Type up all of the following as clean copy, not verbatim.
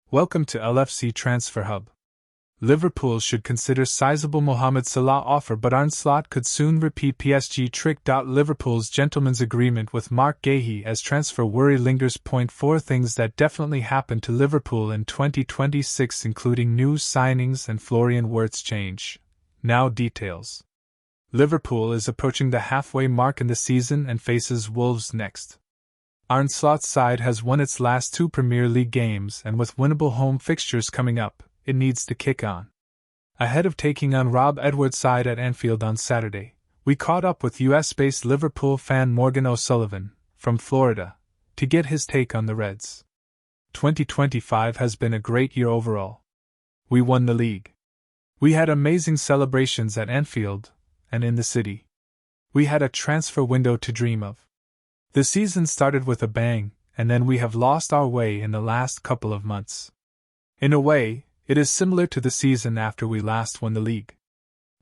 Welcome to LFC Transfer Hub. Liverpool should consider sizable Mohamed Salah offer, but Arne Slot could soon repeat PSG trick. Liverpool's gentleman's agreement with Mark Guehi as transfer worry lingers. Point 4 things that definitely happened to Liverpool in 2026, including new signings and Florian Wirtz's change. Now details. Liverpool is approaching the halfway mark in the season and faces Wolves next. Arne Slot's side has won its last 2 Premier League games, and with winnable home fixtures coming up, it needs to kick on. Ahead of taking on Rob Edwards' side at Anfield on Saturday, we caught up with US-based Liverpool fan Morgan O'Sullivan, from Florida, to get his take on the Reds. 2025 has been a great year overall. We won the league. We had amazing celebrations at Anfield, and in the city. We had a transfer window to dream of. The season started with a bang, and then we have lost our way in the last couple of months. In a way, it is similar to the season after we last won the league.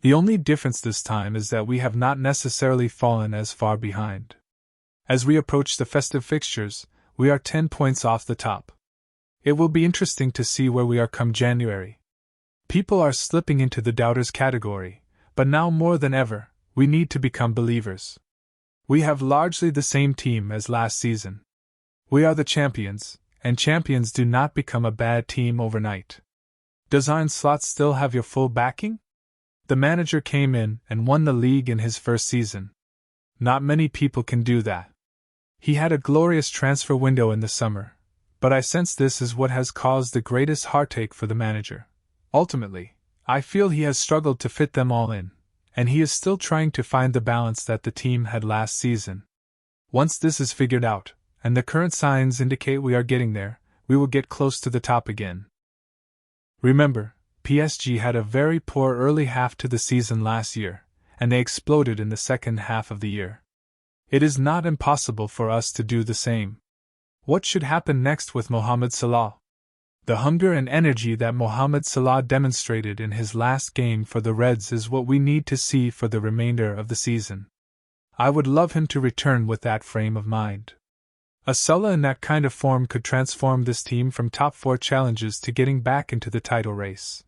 The only difference this time is that we have not necessarily fallen as far behind. As we approach the festive fixtures, we are 10 points off the top. It will be interesting to see where we are come January. People are slipping into the doubters category, but now more than ever, we need to become believers. We have largely the same team as last season. We are the champions, and champions do not become a bad team overnight. Does Arne Slot still have your full backing? The manager came in and won the league in his first season. Not many people can do that. He had a glorious transfer window in the summer, but I sense this is what has caused the greatest heartache for the manager. Ultimately, I feel he has struggled to fit them all in, and he is still trying to find the balance that the team had last season. Once this is figured out, and the current signs indicate we are getting there, we will get close to the top again. Remember, PSG had a very poor early half to the season last year, and they exploded in the second half of the year. It is not impossible for us to do the same. What should happen next with Mohamed Salah? The hunger and energy that Mohamed Salah demonstrated in his last game for the Reds is what we need to see for the remainder of the season. I would love him to return with that frame of mind. A Salah in that kind of form could transform this team from top 4 challenges to getting back into the title race.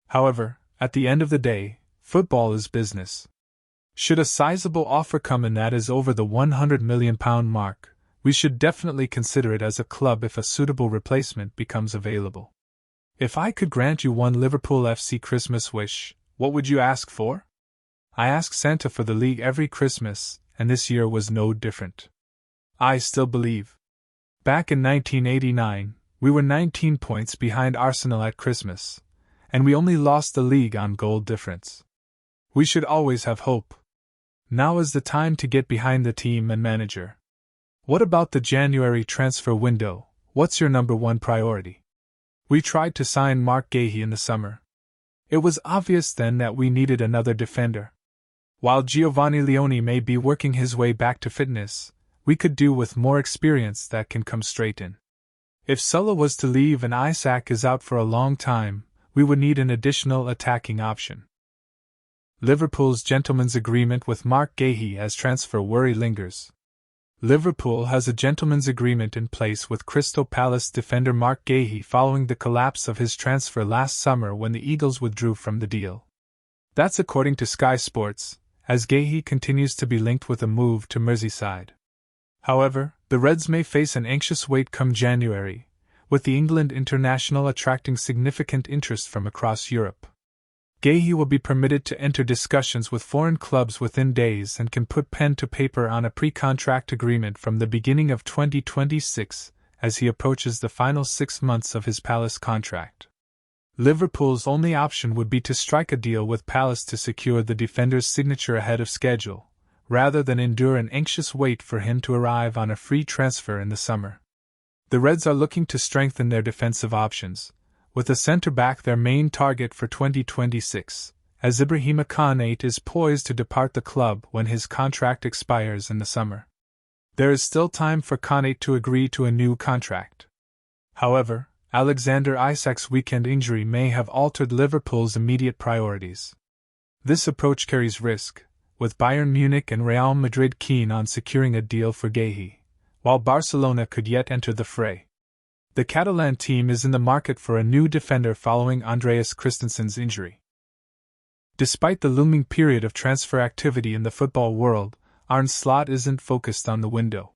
However, at the end of the day, football is business. Should a sizable offer come in that is over the £100 million mark, we should definitely consider it as a club if a suitable replacement becomes available. If I could grant you one Liverpool FC Christmas wish, what would you ask for? I ask Santa for the league every Christmas, and this year was no different. I still believe. Back in 1989, we were 19 points behind Arsenal at Christmas, and we only lost the league on goal difference. We should always have hope. Now is the time to get behind the team and manager. What about the January transfer window? What's your number 1 priority? We tried to sign Mark Guehi in the summer. It was obvious then that we needed another defender. While Giovanni Leone may be working his way back to fitness, we could do with more experience that can come straight in. If Salah was to leave and Isak is out for a long time, we would need an additional attacking option. Liverpool's gentleman's agreement with Mark Guehi as transfer worry lingers. Liverpool has a gentleman's agreement in place with Crystal Palace defender Mark Guehi following the collapse of his transfer last summer when the Eagles withdrew from the deal. That's according to Sky Sports, as Guehi continues to be linked with a move to Merseyside. However, the Reds may face an anxious wait come January, with the England international attracting significant interest from across Europe. Guehi will be permitted to enter discussions with foreign clubs within days and can put pen to paper on a pre-contract agreement from the beginning of 2026, as he approaches the final 6 months of his Palace contract. Liverpool's only option would be to strike a deal with Palace to secure the defender's signature ahead of schedule, rather than endure an anxious wait for him to arrive on a free transfer in the summer. The Reds are looking to strengthen their defensive options, with a centre-back their main target for 2026, as Ibrahima Konate is poised to depart the club when his contract expires in the summer. There is still time for Konate to agree to a new contract. However, Alexander Isak's weekend injury may have altered Liverpool's immediate priorities. This approach carries risk, with Bayern Munich and Real Madrid keen on securing a deal for Guehi, while Barcelona could yet enter the fray. The Catalan team is in the market for a new defender following Andreas Christensen's injury. Despite the looming period of transfer activity in the football world, Arne Slot isn't focused on the window.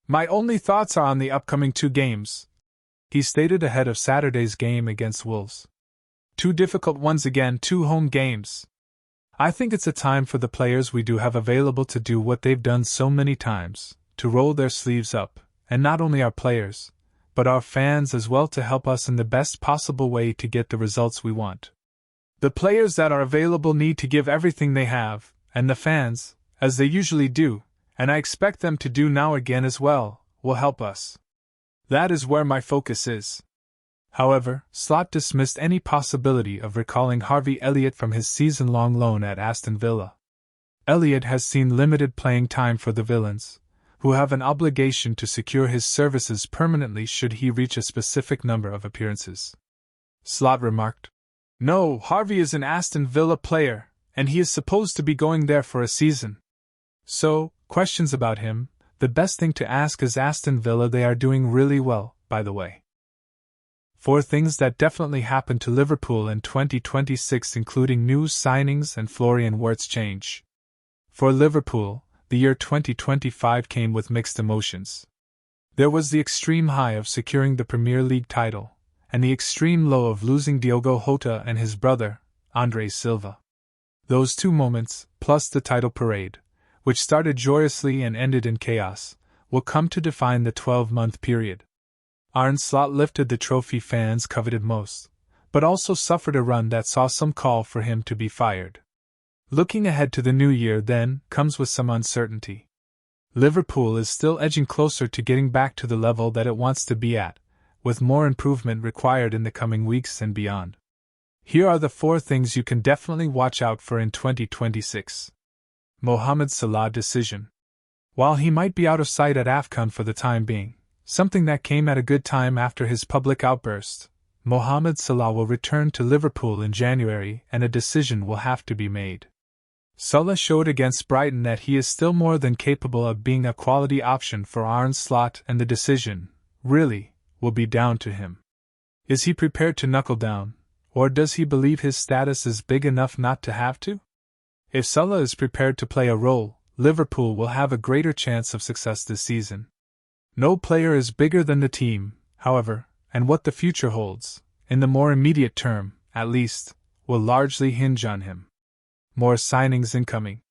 "My only thoughts are on the upcoming 2 games," he stated ahead of Saturday's game against Wolves. "2 difficult ones again, 2 home games. I think it's a time for the players we do have available to do what they've done so many times, to roll their sleeves up, and not only our players, but our fans as well, to help us in the best possible way to get the results we want. The players that are available need to give everything they have, and the fans, as they usually do, and I expect them to do now again as well, will help us. That is where my focus is." However, Slot dismissed any possibility of recalling Harvey Elliott from his season-long loan at Aston Villa. Elliott has seen limited playing time for the Villains, who have an obligation to secure his services permanently should he reach a specific number of appearances. Slot remarked, "No, Harvey is an Aston Villa player, and he is supposed to be going there for a season. So, questions about him, the best thing to ask is Aston Villa. They are doing really well, by the way." 4 things that definitely happened to Liverpool in 2026, including news signings and Florian Wirtz change. For Liverpool, the year 2025 came with mixed emotions. There was the extreme high of securing the Premier League title, and the extreme low of losing Diogo Jota and his brother, Andre Silva. Those 2 moments, plus the title parade, which started joyously and ended in chaos, will come to define the 12-month period. Arne Slot lifted the trophy fans coveted most, but also suffered a run that saw some call for him to be fired. Looking ahead to the new year then comes with some uncertainty. Liverpool is still edging closer to getting back to the level that it wants to be at, with more improvement required in the coming weeks and beyond. Here are the 4 things you can definitely watch out for in 2026. Mohamed Salah decision. While he might be out of sight at AFCON for the time being, something that came at a good time after his public outburst, Mohamed Salah will return to Liverpool in January and a decision will have to be made. Salah showed against Brighton that he is still more than capable of being a quality option for Arne Slot, and the decision, really, will be down to him. Is he prepared to knuckle down, or does he believe his status is big enough not to have to? If Salah is prepared to play a role, Liverpool will have a greater chance of success this season. No player is bigger than the team, however, and what the future holds, in the more immediate term, at least, will largely hinge on him. More signings incoming.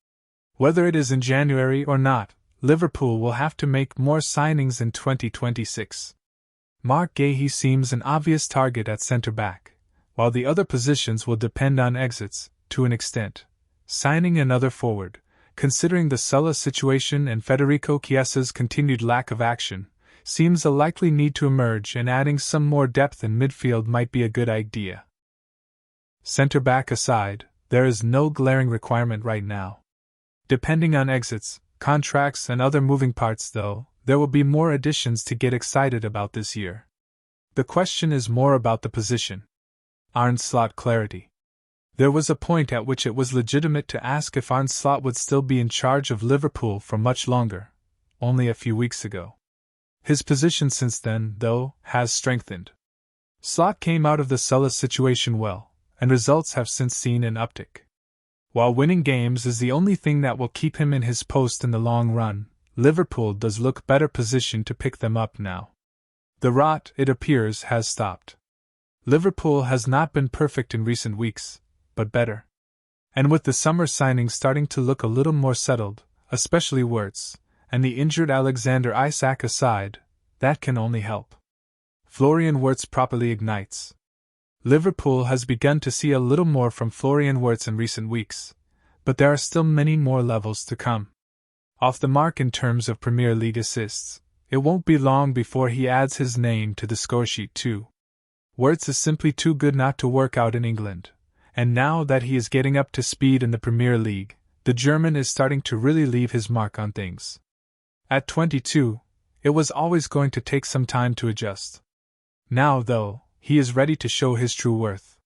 Whether it is in January or not, Liverpool will have to make more signings in 2026. Mark Guehi seems an obvious target at centre-back, while the other positions will depend on exits, to an extent. Signing another forward, considering the Salah situation and Federico Chiesa's continued lack of action, seems a likely need to emerge, and adding some more depth in midfield might be a good idea. Centre-back aside, there is no glaring requirement right now. Depending on exits, contracts and other moving parts though, there will be more additions to get excited about this year. The question is more about the position. Arne Slot clarity. There was a point at which it was legitimate to ask if Arne Slot would still be in charge of Liverpool for much longer, only a few weeks ago. His position since then, though, has strengthened. Slot came out of the Salah situation well, and results have since seen an uptick. While winning games is the only thing that will keep him in his post in the long run, Liverpool does look better positioned to pick them up now. The rot, it appears, has stopped. Liverpool has not been perfect in recent weeks, but better. And with the summer signings starting to look a little more settled, especially Wirtz, and the injured Alexander Isak aside, that can only help. Florian Wirtz properly ignites. Liverpool has begun to see a little more from Florian Wirtz in recent weeks, but there are still many more levels to come. Off the mark in terms of Premier League assists, it won't be long before he adds his name to the scoresheet too. Wirtz is simply too good not to work out in England, and now that he is getting up to speed in the Premier League, the German is starting to really leave his mark on things. At 22, it was always going to take some time to adjust. Now, though, he is ready to show his true worth.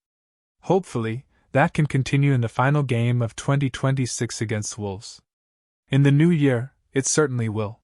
Hopefully, that can continue in the final game of 2026 against Wolves. In the new year, it certainly will.